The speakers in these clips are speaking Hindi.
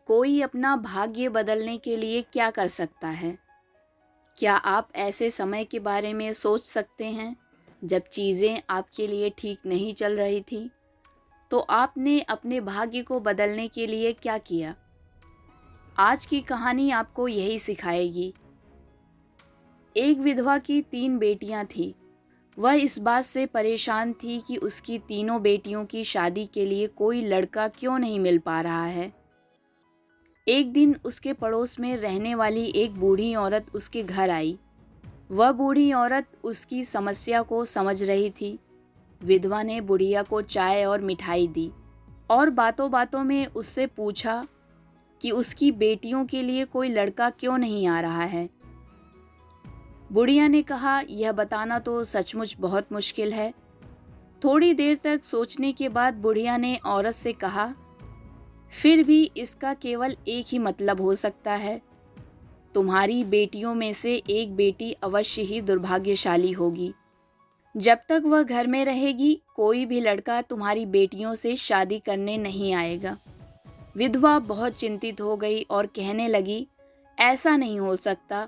कोई अपना भाग्य बदलने के लिए क्या कर सकता है? क्या आप ऐसे समय के बारे में सोच सकते हैं जब चीज़ें आपके लिए ठीक नहीं चल रही थी? तो आपने अपने भाग्य को बदलने के लिए क्या किया? आज की कहानी आपको यही सिखाएगी। एक विधवा की 3 बेटियां थीं। वह इस बात से परेशान थी कि उसकी तीनों बेटियों की शादी के लिए कोई लड़का क्यों नहीं मिल पा रहा है। एक दिन उसके पड़ोस में रहने वाली एक बूढ़ी औरत उसके घर आई। वह बूढ़ी औरत उसकी समस्या को समझ रही थी। विधवा ने बुढ़िया को चाय और मिठाई दी और बातों बातों में उससे पूछा कि उसकी बेटियों के लिए कोई लड़का क्यों नहीं आ रहा है। बुढ़िया ने कहा, यह बताना तो सचमुच बहुत मुश्किल है। थोड़ी देर तक सोचने के बाद बुढ़िया ने औरत से कहा, फिर भी इसका केवल एक ही मतलब हो सकता है। तुम्हारी बेटियों में से एक बेटी अवश्य ही दुर्भाग्यशाली होगी। जब तक वह घर में रहेगी, कोई भी लड़का तुम्हारी बेटियों से शादी करने नहीं आएगा। विधवा बहुत चिंतित हो गई और कहने लगी, ऐसा नहीं हो सकता।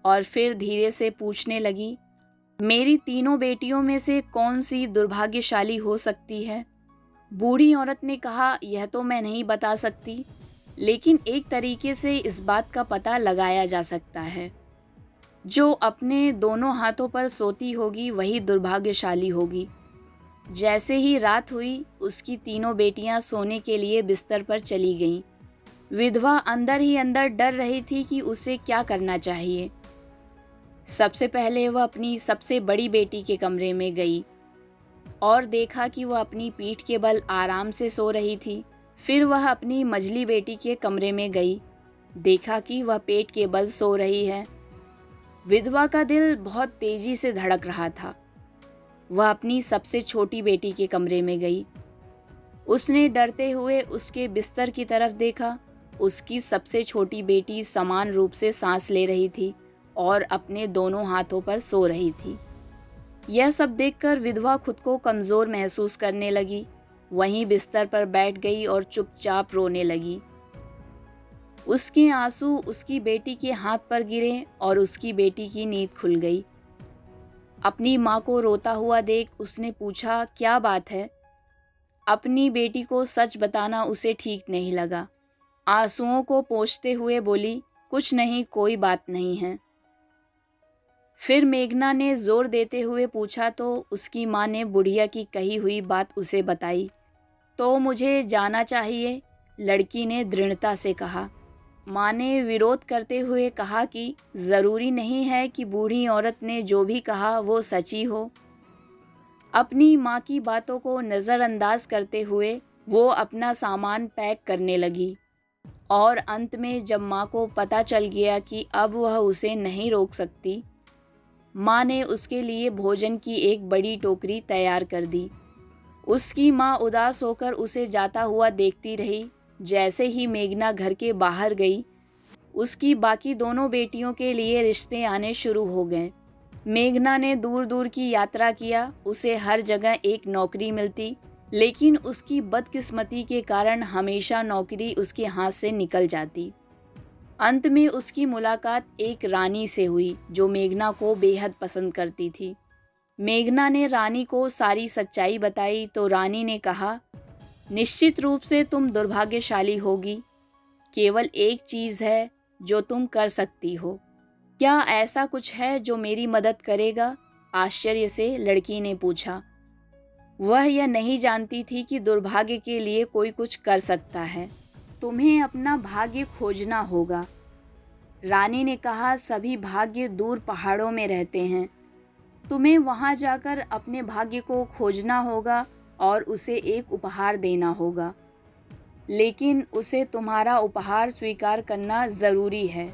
और फिर धीरे से पूछने लगी, मेरी तीनों बेटियों में से कौन सी दुर्भाग्यशाली हो सकती है? बूढ़ी औरत ने कहा, यह तो मैं नहीं बता सकती, लेकिन एक तरीके से इस बात का पता लगाया जा सकता है। जो अपने दोनों हाथों पर सोती होगी वही दुर्भाग्यशाली होगी। जैसे ही रात हुई, उसकी तीनों बेटियां सोने के लिए बिस्तर पर चली गईं। विधवा अंदर ही अंदर डर रही थी कि उसे क्या करना चाहिए। सबसे पहले वह अपनी सबसे बड़ी बेटी के कमरे में गई और देखा कि वह अपनी पीठ के बल आराम से सो रही थी। फिर वह अपनी मझली बेटी के कमरे में गई, देखा कि वह पेट के बल सो रही है। विधवा का दिल बहुत तेजी से धड़क रहा था। वह अपनी सबसे छोटी बेटी के कमरे में गई। उसने डरते हुए उसके बिस्तर की तरफ देखा। उसकी सबसे छोटी बेटी समान रूप से सांस ले रही थी और अपने दोनों हाथों पर सो रही थी। यह सब देखकर विधवा खुद को कमज़ोर महसूस करने लगी। वहीं बिस्तर पर बैठ गई और चुपचाप रोने लगी। उसके आंसू उसकी बेटी के हाथ पर गिरे और उसकी बेटी की नींद खुल गई। अपनी माँ को रोता हुआ देख उसने पूछा, क्या बात है? अपनी बेटी को सच बताना उसे ठीक नहीं लगा। आंसुओं को पोंछते हुए बोली, कुछ नहीं, कोई बात नहीं है। फिर मेघना ने जोर देते हुए पूछा तो उसकी माँ ने बुढ़िया की कही हुई बात उसे बताई। तो मुझे जाना चाहिए, लड़की ने दृढ़ता से कहा। माँ ने विरोध करते हुए कहा कि ज़रूरी नहीं है कि बूढ़ी औरत ने जो भी कहा वो सच्ची हो। अपनी माँ की बातों को नज़रअंदाज करते हुए वो अपना सामान पैक करने लगी और अंत में जब माँ को पता चल गया कि अब वह उसे नहीं रोक सकती, माँ ने उसके लिए भोजन की एक बड़ी टोकरी तैयार कर दी। उसकी माँ उदास होकर उसे जाता हुआ देखती रही। जैसे ही मेघना घर के बाहर गई, उसकी बाकी दोनों बेटियों के लिए रिश्ते आने शुरू हो गए। मेघना ने दूर दूर की यात्रा किया। उसे हर जगह एक नौकरी मिलती, लेकिन उसकी बदकिस्मती के कारण हमेशा नौकरी उसके हाथ से निकल जाती। अंत में उसकी मुलाकात एक रानी से हुई जो मेघना को बेहद पसंद करती थी। मेघना ने रानी को सारी सच्चाई बताई तो रानी ने कहा, निश्चित रूप से तुम दुर्भाग्यशाली होगी। केवल एक चीज़ है जो तुम कर सकती हो। क्या ऐसा कुछ है जो मेरी मदद करेगा? आश्चर्य से लड़की ने पूछा। वह यह नहीं जानती थी कि दुर्भाग्य के लिए कोई कुछ कर सकता है। तुम्हें अपना भाग्य खोजना होगा। रानी ने कहा, सभी भाग्य दूर पहाड़ों में रहते हैं। तुम्हें वहां जाकर अपने भाग्य को खोजना होगा और उसे एक उपहार देना होगा, लेकिन उसे तुम्हारा उपहार स्वीकार करना ज़रूरी है।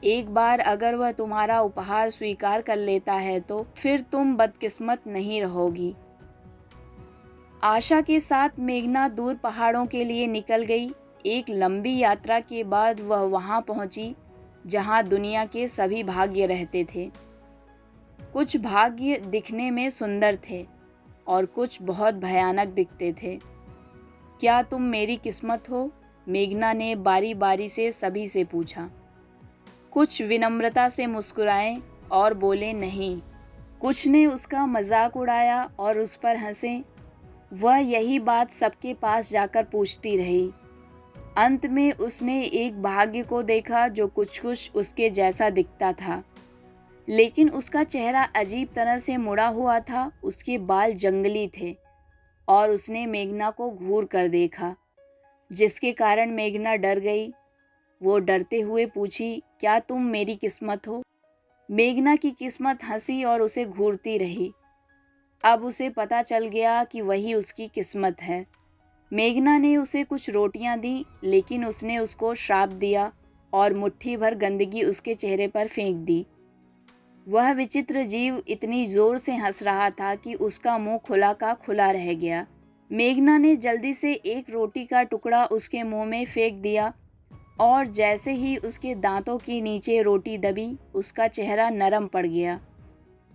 एक बार अगर वह तुम्हारा उपहार स्वीकार कर लेता है तो फिर तुम बदकिस्मत नहीं रहोगी। आशा के साथ मेघना दूर पहाड़ों के लिए निकल गई। एक लंबी यात्रा के बाद वह वहां पहुंची जहां दुनिया के सभी भाग्य रहते थे। कुछ भाग्य दिखने में सुंदर थे और कुछ बहुत भयानक दिखते थे। क्या तुम मेरी किस्मत हो? मेघना ने बारी बारी से सभी से पूछा। कुछ विनम्रता से मुस्कुराए और बोले नहीं। कुछ ने उसका मजाक उड़ाया और उस पर हंसे। वह यही बात सबके पास जाकर पूछती रही। अंत में उसने एक भाग्य को देखा जो कुछ कुछ उसके जैसा दिखता था, लेकिन उसका चेहरा अजीब तरह से मुड़ा हुआ था। उसके बाल जंगली थे और उसने मेघना को घूर कर देखा, जिसके कारण मेघना डर गई। वो डरते हुए पूछी, क्या तुम मेरी किस्मत हो? मेघना की किस्मत हंसी और उसे घूरती रही। अब उसे पता चल गया कि वही उसकी किस्मत है। मेघना ने उसे कुछ रोटियां दी, लेकिन उसने उसको श्राप दिया और मुट्ठी भर गंदगी उसके चेहरे पर फेंक दी। वह विचित्र जीव इतनी जोर से हंस रहा था कि उसका मुंह खुला का खुला रह गया। मेघना ने जल्दी से एक रोटी का टुकड़ा उसके मुंह में फेंक दिया और जैसे ही उसके दांतों के नीचे रोटी दबी, उसका चेहरा नरम पड़ गया।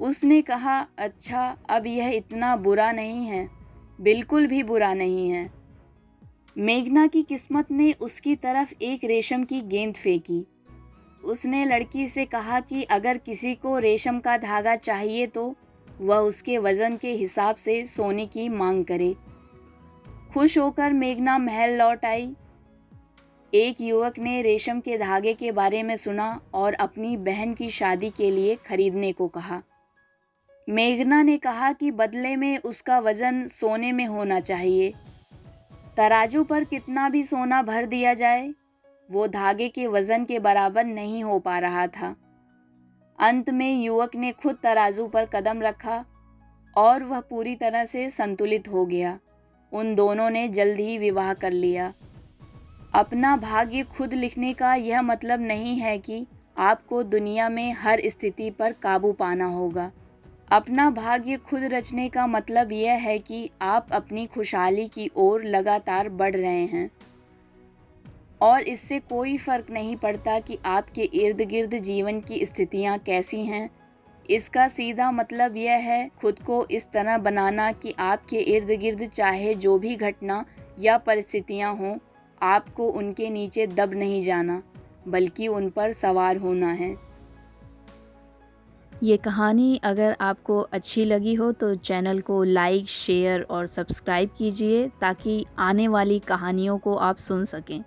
उसने कहा, अच्छा, अब यह इतना बुरा नहीं है, बिल्कुल भी बुरा नहीं है। मेघना की किस्मत ने उसकी तरफ एक रेशम की गेंद फेंकी। उसने लड़की से कहा कि अगर किसी को रेशम का धागा चाहिए तो वह उसके वजन के हिसाब से सोने की मांग करे। खुश होकर मेघना महल लौट आई। एक युवक ने रेशम के धागे के बारे में सुना और अपनी बहन की शादी के लिए खरीदने को कहा। मेघना ने कहा कि बदले में उसका वजन सोने में होना चाहिए। तराजू पर कितना भी सोना भर दिया जाए, वो धागे के वजन के बराबर नहीं हो पा रहा था। अंत में युवक ने खुद तराजू पर कदम रखा और वह पूरी तरह से संतुलित हो गया। उन दोनों ने जल्द ही विवाह कर लिया। अपना भाग्य खुद लिखने का यह मतलब नहीं है कि आपको दुनिया में हर स्थिति पर काबू पाना होगा। अपना भाग्य खुद रचने का मतलब यह है कि आप अपनी खुशहाली की ओर लगातार बढ़ रहे हैं और इससे कोई फर्क नहीं पड़ता कि आपके इर्द गिर्द जीवन की स्थितियां कैसी हैं। इसका सीधा मतलब यह है खुद को इस तरह बनाना कि आपके इर्द गिर्द चाहे जो भी घटना या परिस्थितियां हों, आपको उनके नीचे दब नहीं जाना, बल्कि उन पर सवार होना है। ये कहानी अगर आपको अच्छी लगी हो तो चैनल को लाइक, शेयर और सब्सक्राइब कीजिए ताकि आने वाली कहानियों को आप सुन सकें।